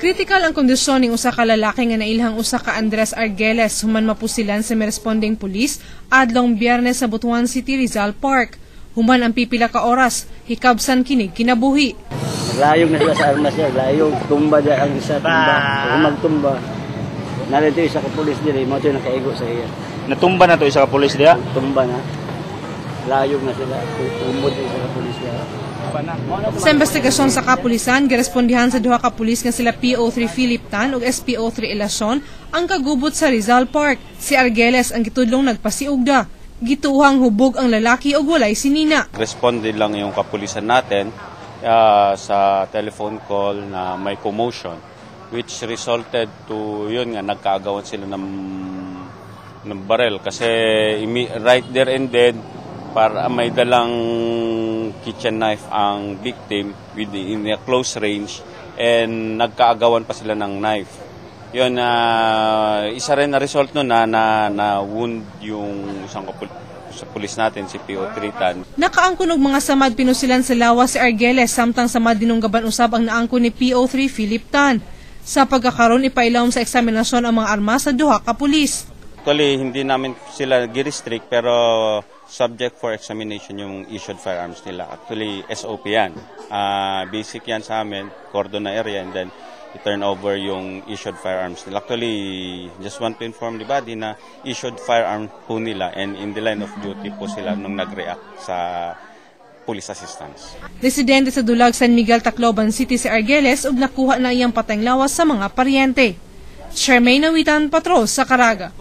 Kritikal ang kondisyon ng usa ka lalaki nga nailhang usa ka Andres Argeles human mapusilan sa responding pulis adlong Biyernes sa Butuan City, Rizal Park. Human ang pipila ka oras, hikabsan kinig kinabuhi. Layog na sila sa armas niya, layog. Tumba dyan ang isa, tumba. Kung magtumba, narito isa ka pulis dyan, mo ito yung nakaigo sa iya. Natumba na to isa ka pulis diya? Tumba na. Layog na sila, tumod na isa ka pulis niya. Sa investigasyon sa kapulisan, girespondihan sa duha ka pulis nga sila PO3 Philip Tan ug SPO3 Elacion ang kagubot sa Rizal Park. Si Argeles ang gitudlong nagpasiugda. Gituhang hubog ang lalaki ug walay sinina. Responde lang yung kapulisan natin sa telephone call na may commotion which resulted to yun nga nagkaagawan sila ng barel kasi right there and then para may dalang kitchen knife ang victim in a close range and nagkaagawan pa sila ng knife. Yun, isa rin na result nun na wound yung isang sa pulis natin, si PO3 Tan. Nakaangkon og mga samad pinusilan sa lawas si Argeles samtang samad dinunggaban usab ang naangkon ni PO3 Philip Tan. Sa pagkakaroon ipailawom sa eksaminasyon ang mga armas sa duha ka pulis. Actually, hindi namin sila gi-restrict pero subject for examination yung issued firearms nila. Actually, SOP yan. Basic yan sa amin, cordon na area, and then i-turn over yung issued firearms nila. Actually, just want to inform the body na issued firearm po nila and in the line of duty po sila nung nag-react sa police assistance. Residente sa Dulag, San Miguel, Tacloban City si Argeles ug nakuha na iyang patayng lawas sa mga paryente. Charmaine Nawitan, Patrol sa Caraga.